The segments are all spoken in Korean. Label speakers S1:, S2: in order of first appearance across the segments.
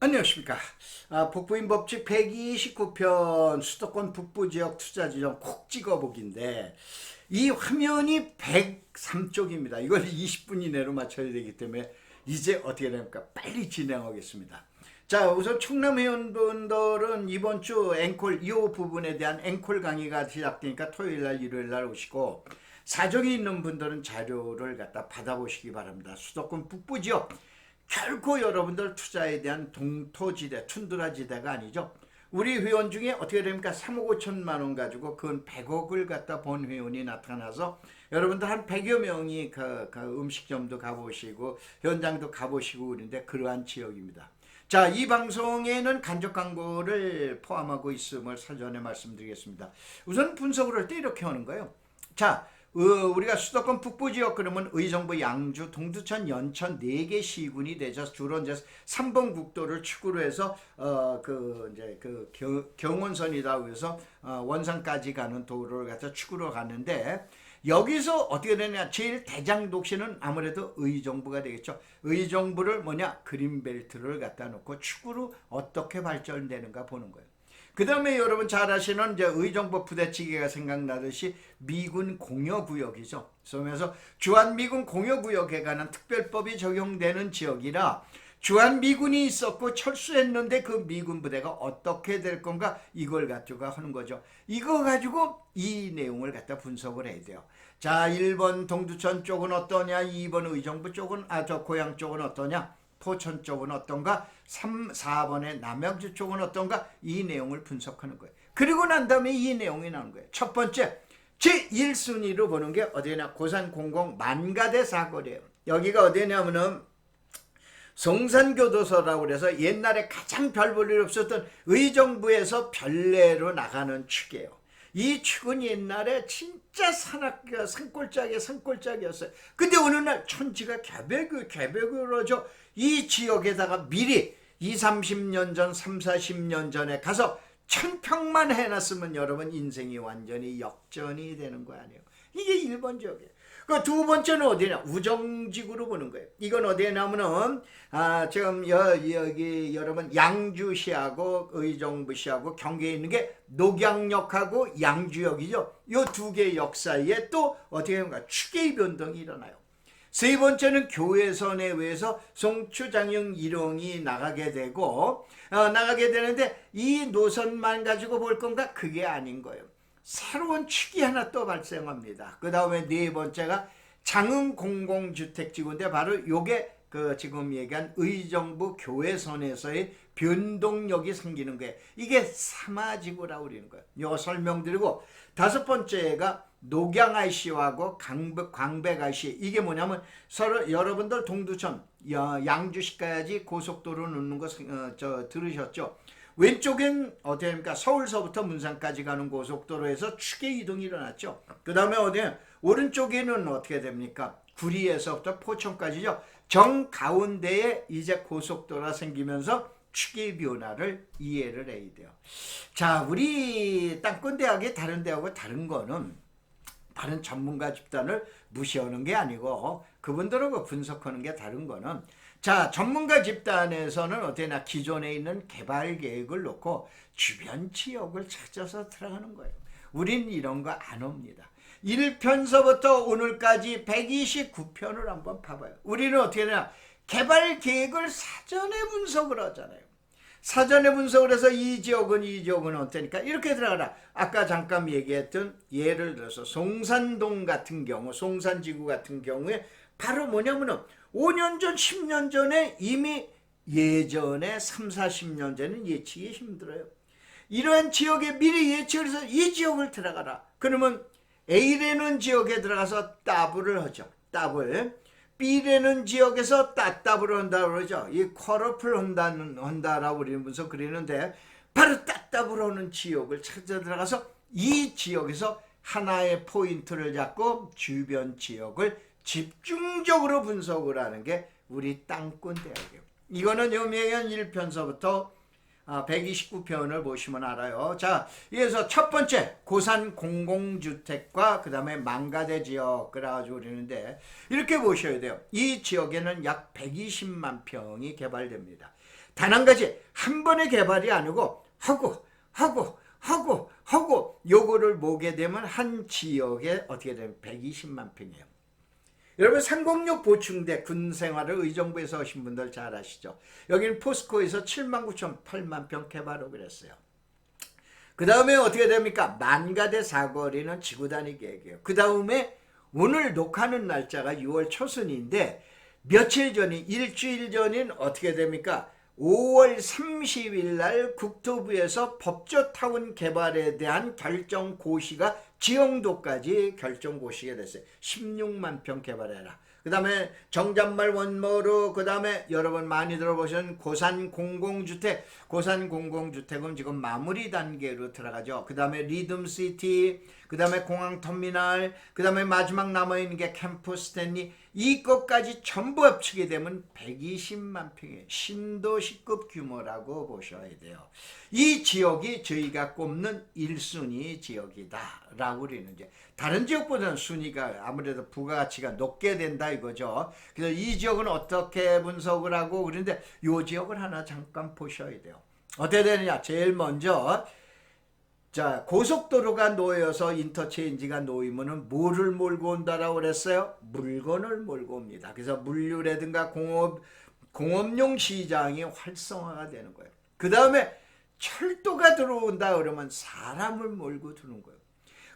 S1: 안녕하십니까. 북부인 법칙 129편 수도권 북부지역 투자지점 콕 찍어보기인데 이 화면이 103쪽입니다. 이걸 20분 이내로 맞춰야 되기 때문에 이제 어떻게 됩니까? 빨리 진행하겠습니다. 자, 우선 충남 회원분들은 이번 주 앵콜 이 부분에 대한 앵콜 강의가 시작되니까 토요일날 일요일날 오시고, 사정이 있는 분들은 자료를 갖다 받아보시기 바랍니다. 수도권 북부지역 결코 여러분들 투자에 대한 동토지대, 툰드라지대가 아니죠. 우리 회원 중에 어떻게 됩니까? 3억 5천만 원 가지고 그 100억을 갖다 본 회원이 나타나서 여러분들 한 100여 명이 그 음식점도 가보시고 현장도 가보시고 그런데 그러한 지역입니다. 자, 이 방송에는 간접 광고를 포함하고 있음을 사전에 말씀드리겠습니다. 우선 분석을 할 때 이렇게 하는 거예요. 자, 우리가 수도권 북부지역 그러면 의정부, 양주, 동두천, 연천 4개 시군이 되죠. 주로 이제 3번 국도를 축으로 해서 경원선이다 그래서 원산까지 가는 도로를 갖다 축으로 가는데, 여기서 어떻게 되냐? 제일 대장 도시는 아무래도 의정부가 되겠죠. 의정부를 그린벨트를 갖다 놓고 축으로 어떻게 발전되는가 보는 거예요. 그 다음에 여러분 잘 아시는 이제 의정부 부대찌개가 생각나듯이 미군 공여구역이죠. 그래서 주한미군 공여구역에 관한 특별법이 적용되는 지역이라 주한미군이 있었고 철수했는데 그 미군 부대가 어떻게 될 건가, 이걸 가지고 하는 거죠. 이거 가지고 이 내용을 갖다 분석을 해야 돼요. 자, 1번 동두천 쪽은 어떠냐, 2번 의정부 쪽은 고양 쪽은 어떠냐, 포천 쪽은 어떤가, 4번의 남양주 쪽은 어떤가, 이 내용을 분석하는 거예요. 그리고 난 다음에 이 내용이 나오는 거예요. 첫 번째, 제1순위로 보는 게 어디냐, 고산공공 만가대 사거리예요. 여기가 어디냐면은 성산교도소라고 그래서 옛날에 가장 별 볼 일 없었던 의정부에서 별내로 나가는 축이에요. 이 축은 옛날에 진짜 산골짜기였어요. 근데 어느 날 천지가 개벽으로죠. 이 지역에다가 미리 20-30년 전, 30-40년 전에 가서 1000평만 해놨으면 여러분 인생이 완전히 역전이 되는 거 아니에요. 이게 1번 지역이에요. 그 두 번째는 어디냐? 우정지구로 보는 거예요. 이건 어디냐면은 지금 여기 여러분 양주시하고 의정부시하고 경계에 있는 게 녹양역하고 양주역이죠. 이 두 개 역 사이에 또 어떻게 하는가? 추계의 변동이 일어나요. 세 번째는 교회선에 의해서 송추, 장흥, 일용이 나가게 되는데 이 노선만 가지고 볼 건가? 그게 아닌 거예요. 새로운 축이 하나 또 발생합니다. 그 다음에 네 번째가 장흥 공공주택지구인데 바로 요게 지금 얘기한 의정부 교회선에서의 변동력이 생기는 거예요. 이게 삼화지구라고 그러는 거예요. 이거 설명드리고, 다섯 번째가 녹양IC하고 광백IC. 이게 뭐냐면 서로 여러분들 동두천 양주시 가야지 고속도로 넣는 거 들으셨죠? 왼쪽엔 어떻게 됩니까? 서울서부터 문산까지 가는 고속도로에서 축의 이동이 일어났죠. 그 다음에 오른쪽에는 어떻게 됩니까? 구리에서부터 포천까지죠. 정가운데에 이제 고속도로가 생기면서 축의 변화를 이해를 해야 돼요. 자, 우리 땅권대학이 다른 대학과 다른 거는 다른 전문가 집단을 무시하는 게 아니고 그분들하고 분석하는 게 다른 거는, 자, 전문가 집단에서는 어때나 기존에 있는 개발 계획을 놓고 주변 지역을 찾아서 들어가는 거예요. 우린 이런 거 안 옵니다. 1편서부터 오늘까지 129편을 한번 봐봐요. 우리는 어떻게 되냐, 개발 계획을 사전에 분석을 하잖아요. 사전에 분석을 해서 이 지역은 어떠니까 이렇게 들어가라. 아까 잠깐 얘기했던 예를 들어서 송산동 같은 경우, 송산지구 같은 경우에 바로 뭐냐면은 5년 전, 10년 전에 이미 예전에 30-40년 전에는 예측이 힘들어요. 이러한 지역에 미리 예측을 해서 이 지역을 들어가라. 그러면 A라는 지역에 들어가서 따블을 하죠. 따블. B라는 지역에서 따따블을 한다고 그러죠. 이 쿼러플 한다라고 우리는 분석 그리는데, 바로 따따블 하는 지역을 찾아 들어가서 이 지역에서 하나의 포인트를 잡고 주변 지역을 집중적으로 분석을 하는 게 우리 땅권 대학이에요. 이거는 유명한 1편서부터 129편을 보시면 알아요. 자, 여기서 첫 번째 고산 공공주택과 그 다음에 망가대 지역 그래가지고 그러는데 이렇게 보셔야 돼요. 이 지역에는 약 120만 평이 개발됩니다. 단 한 가지, 한 번의 개발이 아니고 하고 요거를 보게 되면 한 지역에 어떻게 되면 120만 평이에요. 여러분 상공역 보충대 군생활을 의정부에서 하신 분들 잘 아시죠? 여기는 포스코에서 7만 9천 8만 평 개발을 그랬어요. 그 다음에 어떻게 됩니까? 만가대 사거리는 지구단위 계획이에요. 그 다음에 오늘 녹화하는 날짜가 6월 초순인데 며칠 전이 일주일 전인 어떻게 됩니까? 5월 30일 날 국토부에서 법조타운 개발에 대한 결정 고시가 지형도까지 결정 고시가 됐어요. 16만 평 개발해라. 그 다음에 정잣말 원모로 그 다음에 여러분 많이 들어보신 고산 공공주택, 고산 공공주택은 지금 마무리 단계로 들어가죠. 그 다음에 리듬시티, 그 다음에 공항터미널, 그 다음에 마지막 남아있는 게 캠프 스탠리, 이것까지 전부 합치게 되면 120만 평의 신도시급 규모라고 보셔야 돼요. 이 지역이 저희가 꼽는 1순위 지역이다 라고 그러는 이제 다른 지역보다는 순위가 아무래도 부가가치가 높게 된다 이거죠. 그래서 이 지역은 어떻게 분석을 하고 그런데 이 지역을 하나 잠깐 보셔야 돼요. 어떻게 되느냐? 제일 먼저 자, 고속도로가 놓여서 인터체인지가 놓이면은 뭐를 몰고 온다라고 그랬어요? 물건을 몰고 옵니다. 그래서 물류라든가 공업용 시장이 활성화가 되는 거예요. 그 다음에 철도가 들어온다 그러면 사람을 몰고 드는 거예요.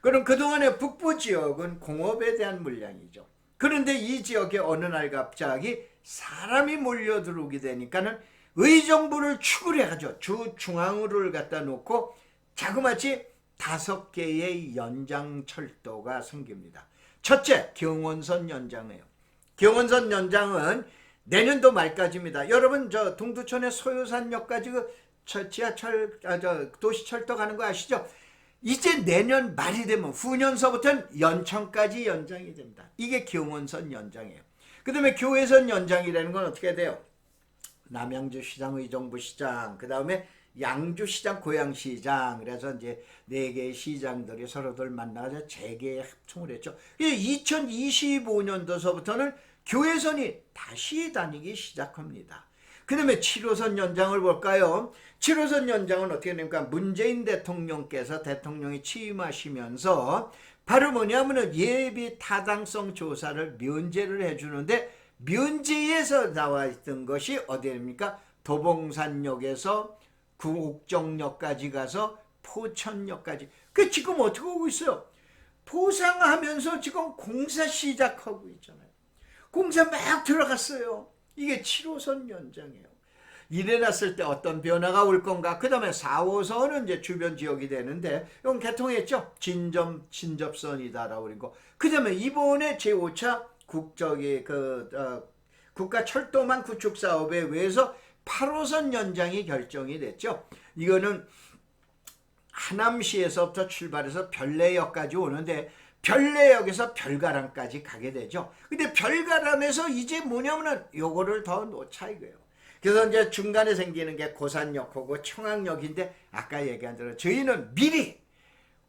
S1: 그럼 그동안의 북부 지역은 공업에 대한 물량이죠. 그런데 이 지역에 어느 날 갑자기 사람이 몰려 들어오게 되니까는 의정부를 축을 해가지고 주 중앙으로를 갖다 놓고 자그마치 5개의 연장철도가 생깁니다. 첫째, 경원선 연장이에요. 경원선 연장은 내년도 말까지입니다. 여러분 저 동두천의 소요산역까지 지하철, 도시철도 가는 거 아시죠? 이제 내년 말이 되면 후년서부터는 연천까지 연장이 됩니다. 이게 경원선 연장이에요. 그 다음에 교외선 연장이라는 건 어떻게 돼요? 남양주시장, 의정부시장, 그 다음에 양주시장, 고양시장, 그래서 이제 4개의 시장들이 서로들 만나서 재개 합총을 했죠. 2025년도서부터는 교외선이 다시 다니기 시작합니다. 그 다음에 7호선 연장을 볼까요? 7호선 연장은 어떻게 됩니까? 문재인 대통령께서 대통령이 취임하시면서 바로 뭐냐면은 예비 타당성 조사를 면제를 해주는데 면제에서 나와 있던 것이 어디입니까? 도봉산역에서 구옥정역까지 가서 포천역까지. 그 지금 어떻게 하고 있어요? 포상하면서 지금 공사 시작하고 있잖아요. 공사 막 들어갔어요. 이게 7호선 연장이에요. 이래놨을 때 어떤 변화가 올 건가? 그 다음에 4호선은 이제 주변 지역이 되는데, 이건 개통했죠? 진접선이다라고 그리고. 그 다음에 이번에 제5차 국가철도망 구축 사업에 의해서 8호선 연장이 결정이 됐죠. 이거는 하남시에서부터 출발해서 별내역까지 오는데 별내역에서 별가람까지 가게 되죠. 근데 별가람에서 이제 뭐냐면은 요거를 더 놓자 이거예요. 그래서 이제 중간에 생기는 게 고산역하고 청항역인데 아까 얘기한 대로 저희는 미리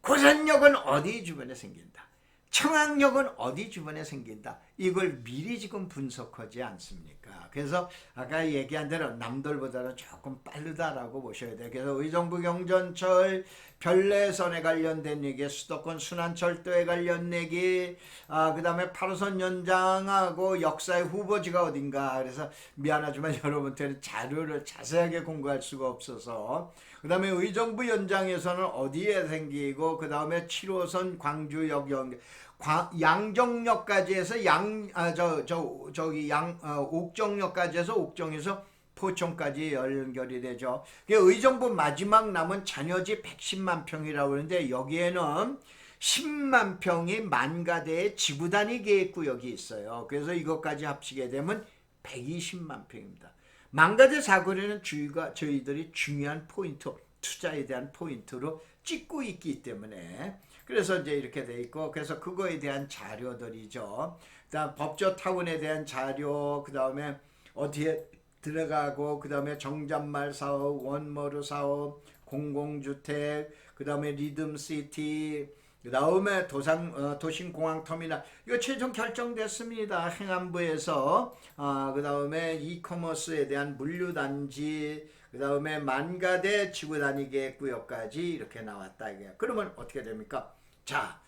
S1: 고산역은 어디 주변에 생긴다, 청항역은 어디 주변에 생긴다, 이걸 미리 지금 분석하지 않습니까? 그래서 아까 얘기한 대로 남들보다는 조금 빠르다라고 보셔야 돼요. 그래서 의정부 경전철 별내선에 관련된 얘기, 수도권 순환철도에 관련 얘기, 그 다음에 8호선 연장하고 역사의 후보지가 어딘가. 그래서 미안하지만 여러분들은 자료를 자세하게 공부할 수가 없어서, 그 다음에 의정부 연장에서는 어디에 생기고, 그 다음에 7호선 광주역 양정역까지 해서 옥정역까지 해서 옥정에서 포천까지 연결이 되죠. 의정부 마지막 남은 잔여지 110만 평이라고 하는데 여기에는 10만 평이 만가대의 지구단위 계획구역이 있어요. 그래서 이것까지 합치게 되면 120만 평입니다. 만가대 사거리는 저희들이 중요한 포인트, 투자에 대한 포인트로 찍고 있기 때문에 그래서 이제 이렇게 돼 있고, 그래서 그거에 대한 자료들이죠. 그다음 법조타운에 대한 자료, 그 다음에 어디에 들어가고 그 다음에 정잣말 사업, 원머루 사업, 공공주택, 그 다음에 리듬시티, 그 다음에 도심공항터미널 이거 최종 결정됐습니다. 행안부에서. 그 다음에 이커머스에 대한 물류단지, 그 다음에 만가대 지구단위 구역까지 이렇게 나왔다. 이게. 그러면 어떻게 됩니까? 자,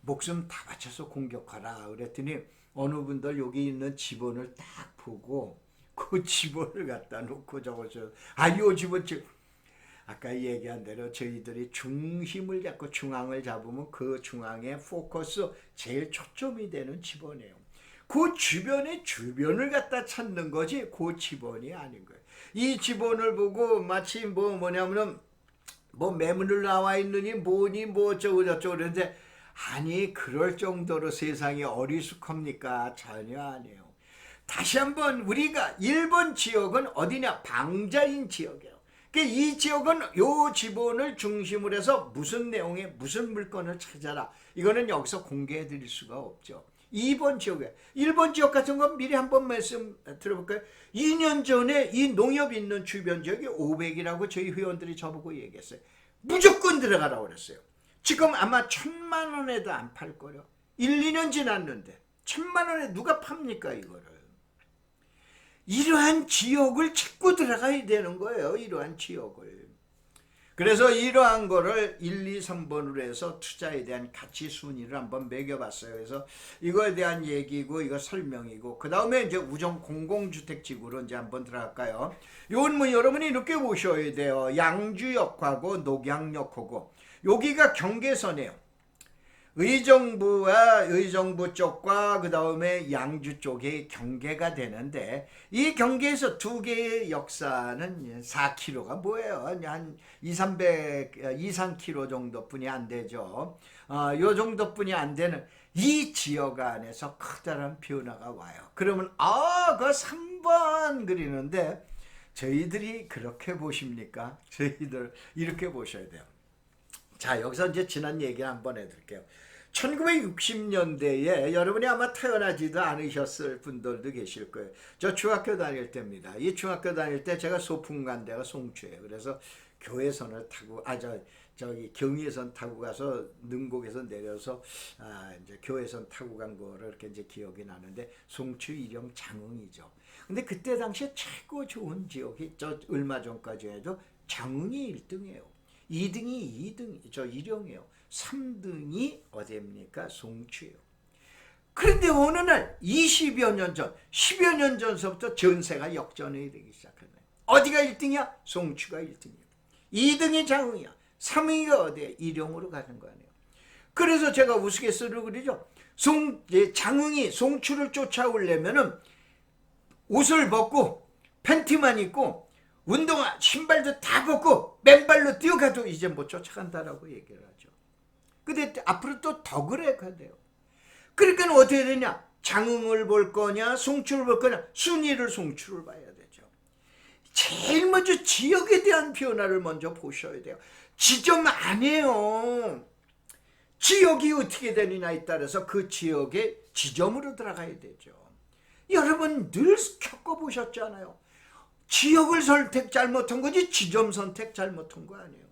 S1: 목숨 다 바쳐서 공격하라. 그랬더니 어느 분들 여기 있는 지번을 딱 보고 그 지번을 갖다 놓고 적어서 요 지번 아까 얘기한 대로 저희들이 중심을 잡고 중앙을 잡으면 그 중앙에 포커스 제일 초점이 되는 지번이에요. 그 주변을 갖다 찾는 거지 그 지번이 아닌 거예요. 이 지번을 보고 마치 뭐냐면은 매물 나와 있느니 뭐니 뭐 어쩌고 저쩌고 그러는데 아니 그럴 정도로 세상이 어리숙합니까? 전혀 아니에요. 다시 한번 우리가 1번 지역은 어디냐? 방자인 지역이에요. 이 지역은 요 지번을 중심으로 해서 무슨 내용의 무슨 물건을 찾아라. 이거는 여기서 공개해 드릴 수가 없죠. 2번 지역에 1번 지역 같은 건 미리 한번 말씀 들어볼까요? 2년 전에 이 농협 있는 주변 지역이 500이라고 저희 회원들이 저보고 얘기했어요. 무조건 들어가라고 그랬어요. 지금 아마 1,000만 원에도 안 팔 거려. 1, 2년 지났는데 1,000만 원에 누가 팝니까 이거를. 이러한 지역을 찾고 들어가야 되는 거예요. 이러한 지역을. 그래서 이러한 거를 1, 2, 3번으로 해서 투자에 대한 가치 순위를 한번 매겨봤어요. 그래서 이거에 대한 얘기고 이거 설명이고 그 다음에 이제 우정 공공주택지구로 이제 한번 들어갈까요? 요건 뭐 여러분이 이렇게 보셔야 돼요. 양주역하고 녹양역하고 여기가 경계선이에요. 의정부 쪽과 그 다음에 양주 쪽이 경계가 되는데 이 경계에서 두 개의 역사는 4km가 뭐예요? 한 2-3km 정도뿐이 안 되죠. 요 정도뿐이 안 되는 이 지역 안에서 커다란 변화가 와요. 그러면 그 3번 그리는데 저희들이 그렇게 보십니까? 저희들 이렇게 보셔야 돼요. 자, 여기서 이제 지난 얘기 한번 해드릴게요. 1960년대에 여러분이 아마 태어나지도 않으셨을 분들도 계실 거예요. 저 중학교 다닐 때입니다. 이 중학교 다닐 때 제가 소풍 간 데가 송추예요. 그래서 교회선을 타고 저기 경의선 타고 가서 능곡에서 내려서 이제 교회선 타고 간 거를 이렇게 이제 기억이 나는데 송추 일영 장흥이죠. 근데 그때 당시에 최고 좋은 지역이 저 얼마 전까지 해도 장흥이 1등이에요. 2등이 일영이에요. 3등이 어디입니까? 송추예요. 그런데 어느 날 20여 년 전, 10여 년 전서부터 전세가 역전이 되기 시작하네. 어디가 1등이야? 송추가 1등이야. 2등이 장흥이야. 3위가 어디야? 일영으로 가는 거 아니에요. 그래서 제가 우스갯소리로 그러죠. 장흥이 송추를 쫓아오려면은 옷을 벗고 팬티만 입고 운동화, 신발도 다 벗고 맨발로 뛰어가도 이제 못 쫓아간다라고 얘기를 하죠. 근데 앞으로 또 더 그래야 돼요. 그러니까 어떻게 되냐? 장흥을 볼 거냐, 송추를 볼 거냐, 순위를 송추를 봐야 되죠. 제일 먼저 지역에 대한 변화를 먼저 보셔야 돼요. 지점 아니에요. 지역이 어떻게 되느냐에 따라서 그 지역의 지점으로 들어가야 되죠. 여러분 늘 겪어보셨잖아요. 지역을 선택 잘못한 거지 지점 선택 잘못한 거 아니에요.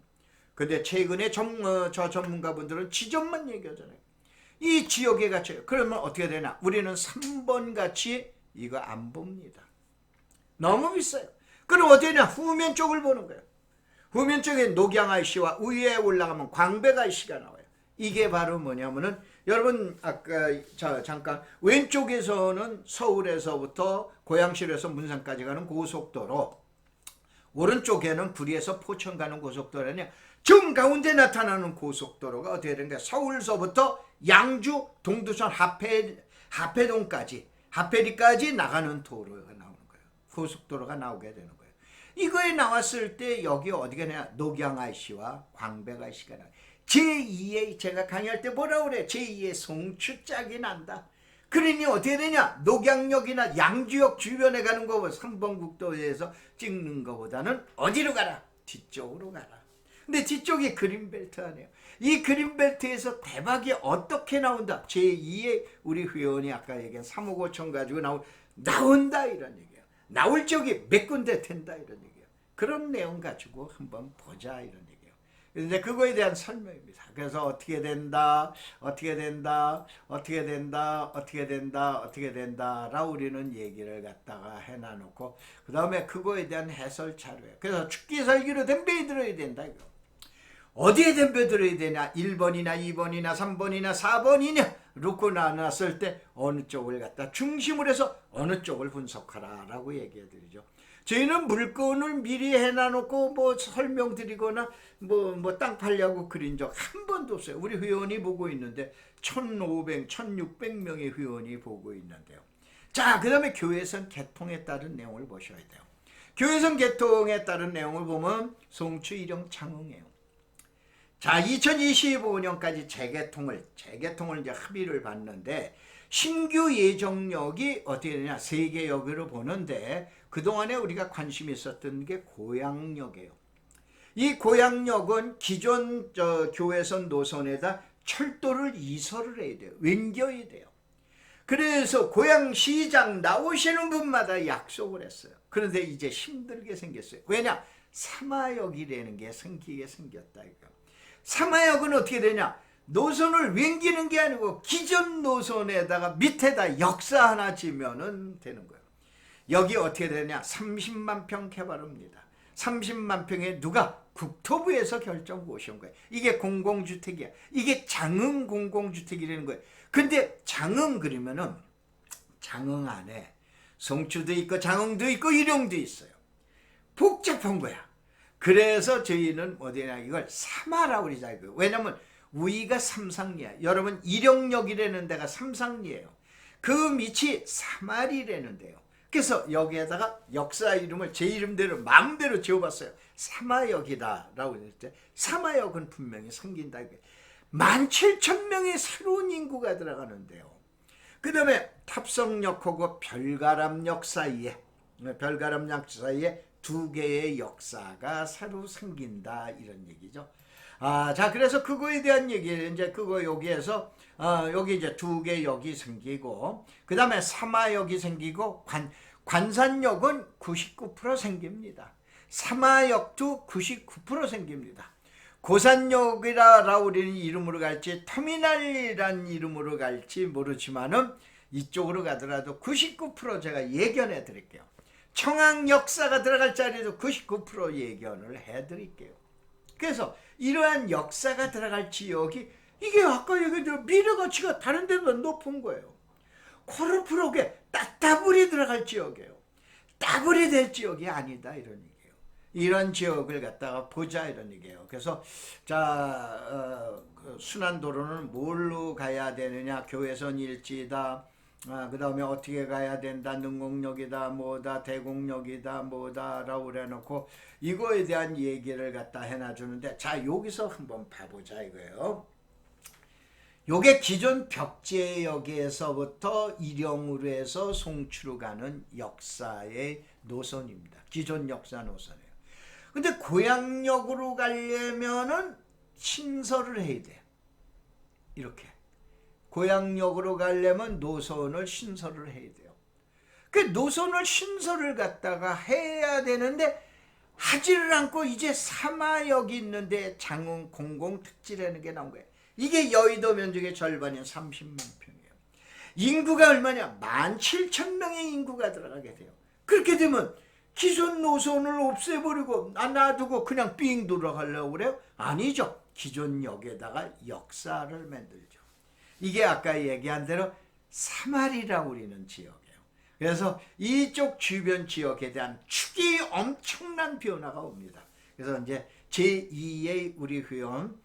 S1: 근데 최근에 저 전문가분들은 지점만 얘기하잖아요. 이 지역의 가치예요. 그러면 어떻게 되나? 우리는 3번 가치 이거 안 봅니다. 너무 비싸요. 그럼 어떻게 되냐? 후면 쪽을 보는 거예요. 후면 쪽에 녹양IC와 위에 올라가면 광백IC가 나와요. 이게 바로 뭐냐면은 여러분 아까 잠깐 왼쪽에서는 서울에서부터 고양시에서 문산까지 가는 고속도로, 오른쪽에는 구리에서 포천 가는 고속도로냐, 정 가운데 나타나는 고속도로가 어떻게 되는가? 서울서부터 양주 동두천 하페리까지 나가는 도로가 나오는 거예요. 고속도로가 나오게 되는 거예요. 이거에 나왔을 때 여기 어디가 냐 녹양IC와 광백IC가 나와요. 제2의 제가 강의할 때 뭐라 그래? 제2의 송추짝이 난다. 그러니 어떻게 되냐? 녹양역이나 양주역 주변에 가는 거 3번 국도에서 찍는 거보다는 어디로 가라? 뒤쪽으로 가라. 근데 뒤쪽이 그린벨트 아니에요. 이 그린벨트에서 대박이 어떻게 나온다? 제2의 우리 회원이 아까 얘기한 3억 5천 가지고 나온다 이런 얘기예요. 나올 지역이 몇 군데 된다 이런 얘기예요. 그런 내용 가지고 한번 보자 이런 얘기예요. 근데 그거에 대한 설명입니다. 그래서 어떻게 된다, 어떻게 된다, 어떻게 된다, 어떻게 된다, 어떻게 된다라고 우리는 얘기를 갖다가 해놔놓고 그 다음에 그거에 대한 해설 자료예요. 그래서 축기설기로 덤벼 들어야 된다 이거. 어디에 덤벼 들어야 되냐? 1번이나 2번이나 3번이나 4번이냐? 놓고 나눴을 때 어느 쪽을 갖다 중심으로 해서 어느 쪽을 분석하라 라고 얘기해 드리죠. 저희는 물건을 미리 해놔놓고 뭐 설명드리거나 뭐 땅 팔려고 그린 적 한 번도 없어요. 우리 회원이 보고 있는데 1,500, 1,600명의 회원이 보고 있는데요. 자, 그 다음에 교회선 개통에 따른 내용을 보셔야 돼요. 교회선 개통에 따른 내용을 보면 송추 일용 창흥이에요. 자, 2025년까지 재개통을 이제 합의를 봤는데 신규 예정역이 어떻게 되냐? 3개역으로 보는데 그동안에 우리가 관심이 있었던 게 고양역이에요. 이 고양역은 기존 교회선 노선에다 철도를 이설을 해야 돼요. 옮겨야 돼요. 그래서 고양시장 나오시는 분마다 약속을 했어요. 그런데 이제 힘들게 생겼어요. 왜냐? 사마역이라는 게 생기게 생겼다 이거. 사마역은 어떻게 되냐? 노선을 옮기는 게 아니고 기존 노선에다가 밑에다 역사 하나 지면은 되는 거예요. 여기 어떻게 되냐? 30만 평 개발합니다. 30만 평에 누가? 국토부에서 결정 오신 거예요. 이게 공공주택이야. 이게 장흥 공공주택이라는 거예요. 근데 장흥 그러면은 장흥 안에 송추도 있고 장흥도 있고 일용도 있어요. 복잡한 거야. 그래서 저희는 어디냐 이걸 사마라고 그러자. 왜냐면 위가 삼상리야. 여러분 일용역이라는 데가 삼상리예요. 그 밑이 사마리라는 데요. 그래서 여기에다가 역사 이름을 제 이름대로 마음대로 지어봤어요. 사마역이다 라고 했을 때 사마역은 분명히 생긴다. 17,000명의 새로운 인구가 들어가는데요. 그 다음에 탑성역하고 별가람역 사이에 2개의 역사가 새로 생긴다 이런 얘기죠. 자, 그래서 그거에 대한 얘기를 이제 그거 여기에서 여기 이제 2개 역이 생기고 그 다음에 사마역이 생기고 관산역은 99% 생깁니다. 사마역도 99% 생깁니다. 고산역이라고 우리는 이름으로 갈지 터미널이란 이름으로 갈지 모르지만은 이쪽으로 가더라도 99% 제가 예견해 드릴게요. 청항 역사가 들어갈 자리도 99% 예견을 해 드릴게요. 그래서 이러한 역사가 들어갈 지역이 이게 아까 얘기했던 미래 가치가 다른 데보다 높은 거예요. 코르프로게 따따블이 들어갈 지역이에요. 따블이 될 지역이 아니다 이런 얘기예요. 이런 지역을 갖다가 보자 이런 얘기예요. 그래서 자 순환도로는 뭘로 가야 되느냐? 교회선 일지다. 그 다음에 어떻게 가야 된다, 능곡역이다, 뭐다, 대곡역이다, 뭐다라고 그래놓고 이거에 대한 얘기를 갖다 해놔주는데 자 여기서 한번 봐보자 이거예요. 요게 기존 벽제역에서부터 일용으로 해서 송추로 가는 역사의 노선입니다. 기존 역사 노선이에요. 근데 고양역으로 가려면은 신설을 해야 돼요. 이렇게. 고양역으로 가려면 노선을 신설을 해야 돼요. 그 노선을 신설을 갖다가 해야 되는데 하지를 않고 이제 사마역이 있는데 장흥 공공특지라는 게 나온 거예요. 이게 여의도 면적의 절반인 30만 평이에요. 인구가 얼마냐? 17,000명의 인구가 들어가게 돼요. 그렇게 되면 기존 노선을 없애버리고 놔두고 그냥 삥 돌아가려고 그래요? 아니죠. 기존 역에다가 역사를 만들죠. 이게 아까 얘기한 대로 사마리라고 우리는 지역이에요. 그래서 이쪽 주변 지역에 대한 축이 엄청난 변화가 옵니다. 그래서 이제 제2의 우리 회원,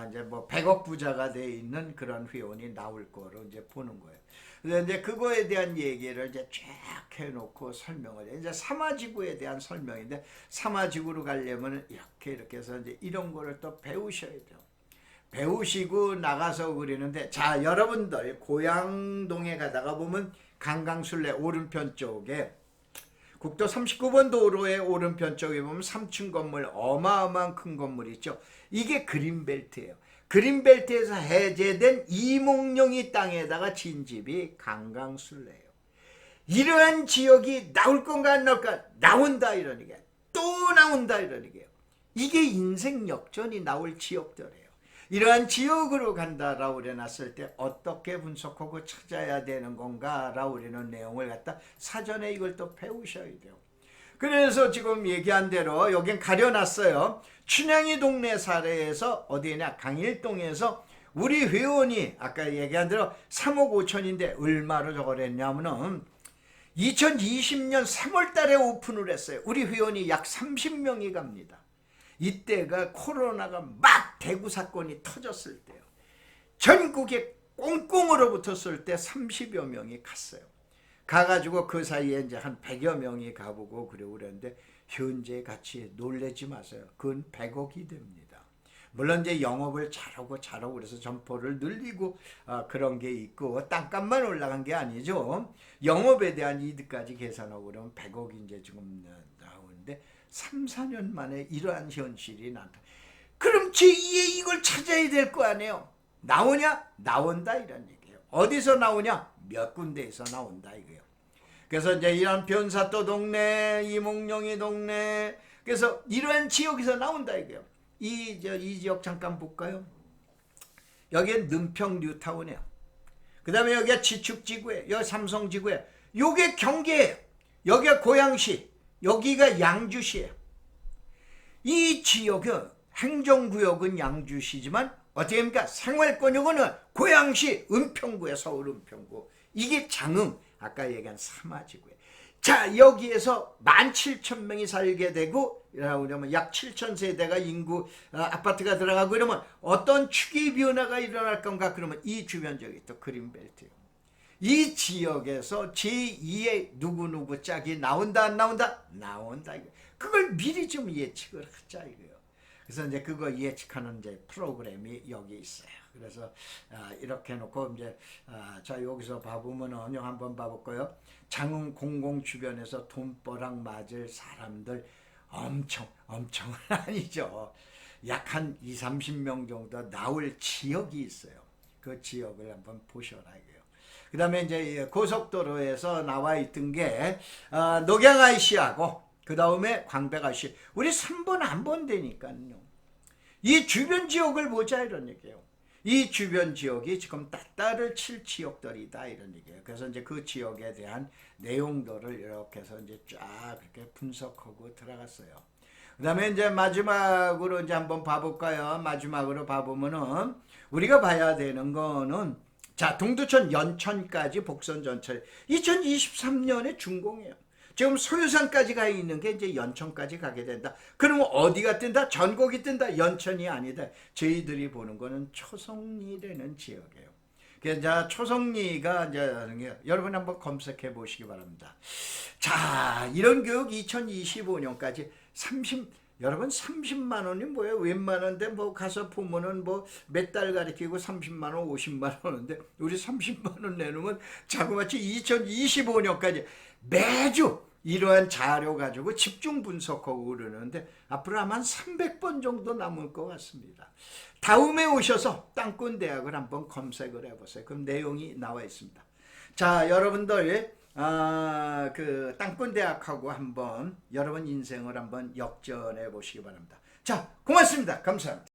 S1: 이제 뭐 100억 부자가 돼 있는 그런 회원이 나올 거로 이제 보는 거예요. 그래서 이제 그거에 대한 얘기를 이제 쫙 해놓고 설명을 해요. 이제 사마지구에 대한 설명인데 사마지구로 가려면 이렇게 해서 이제 이런 거를 또 배우셔야 돼요. 배우시고 나가서 그러는데 자 여러분들 고양동에 가다가 보면 강강술래 오른편 쪽에 국도 39번 도로의 오른편 쪽에 보면 3층 건물 어마어마한 큰 건물 있죠. 이게 그린벨트예요. 그린벨트에서 해제된 이몽룡이 땅에다가 진 집이 강강술래예요. 이러한 지역이 나올 건가 안 나올까? 나온다 이러는 게. 또 나온다 이러는 게요. 이게 인생 역전이 나올 지역들이에요. 이러한 지역으로 간다라고 그래놨을 때 어떻게 분석하고 찾아야 되는 건가라고 그러는 내용을 갖다 사전에 이걸 또 배우셔야 돼요. 그래서 지금 얘기한 대로 여긴 가려놨어요. 춘향이 동네 사례에서 어디냐, 강일동에서 우리 회원이 아까 얘기한 대로 3억 5천인데 얼마로 저걸 했냐면은 2020년 3월 달에 오픈을 했어요. 우리 회원이 약 30명이 갑니다. 이때가 코로나가 막 대구 사건이 터졌을 때요. 전국에 꽁꽁 얼어붙었을 때 30여 명이 갔어요. 가가지고 그 사이에 이제 한 100여 명이 가보고 그랬는데 현재 가치 놀라지 마세요. 그건 100억이 됩니다. 물론 이제 영업을 잘하고 그래서 점포를 늘리고 그런 게 있고 땅값만 올라간 게 아니죠. 영업에 대한 이득까지 계산하고 그러면 100억이 이제 지금 나오는데 3, 4년 만에 이러한 현실이 나타. 그럼 제2의 이걸 찾아야 될 거 아니에요. 나오냐? 나온다 이런 얘기예요. 어디서 나오냐? 몇 군데에서 나온다 이거예요. 그래서 이제 이런 변사또 동네, 이몽룡이 동네, 그래서 이러한 지역에서 나온다 이거예요. 이 지역 잠깐 볼까요? 여기는 능평 뉴타운이에요. 그 다음에 여기가 지축지구에, 여기 삼성지구에, 요게 경기예요. 여기가 고양시, 여기가 양주시예요. 이 지역은 행정구역은 양주시지만 어떻게 합니까? 생활권역은 고양시 은평구에, 서울 은평구. 이게 장흥, 아까 얘기한 삼화지구에. 자, 여기에서 17,000명이 살게 되고 그러면 약 7,000세대가 인구 아파트가 들어가고 이러면 어떤 추계 변화가 일어날 건가? 그러면 이 주변 지역이 또 그린벨트예요. 이 지역에서 제2의 누구누구 짝이 나온다 안 나온다? 나온다. 그걸 미리 좀 예측을 하자 이거예요. 그래서 이제 그거 예측하는 이제 프로그램이 여기 있어요. 그래서 이렇게 해놓고 이제 자 여기서 봐보면은 한번 봐볼까요? 장흥 공공 주변에서 돈벼락 맞을 사람들 엄청은 아니죠. 약 한 20, 30명 정도 나올 지역이 있어요. 그 지역을 한번 보셔라 이거예요. 그 다음에 이제 고속도로에서 나와 있던 게 녹양IC하고 그 다음에 광백IC. 우리 3번 안 본다니까요. 이 주변 지역을 보자 이런 얘기예요. 이 주변 지역이 지금 따따를 칠 지역들이다 이런 얘기예요. 그래서 이제 그 지역에 대한 내용들을 이렇게 해서 이제 쫙 그렇게 분석하고 들어갔어요. 그 다음에 이제 마지막으로 이제 한번 봐볼까요? 마지막으로 봐보면은 우리가 봐야 되는 거는 자, 동두천 연천까지 복선 전철 2023년에 준공이에요. 지금 소유산까지 가 있는 게 이제 연천까지 가게 된다. 그러면 어디가 뜬다? 전곡이 뜬다. 연천이 아니다. 저희들이 보는 거는 초성리라는 지역이에요. 그래서 초성리가 이제 여러분 한번 검색해 보시기 바랍니다. 자, 이런 교육 2025년까지 여러분 30만 원이 뭐예요? 웬만한데 뭐 가서 보면은 뭐 몇 달 가르치고 30만 원, 50만 원인데 우리 30만 원 내놓으면 자그마치 2025년까지 매주 이러한 자료 가지고 집중 분석하고 그러는데 앞으로 아마 한 300번 정도 남을 것 같습니다. 다음에 오셔서 땅꾼대학을 한번 검색을 해보세요. 그럼 내용이 나와 있습니다. 자, 여러분들 그 땅꾼대학하고 한번 여러분 인생을 한번 역전해 보시기 바랍니다. 자, 고맙습니다. 감사합니다.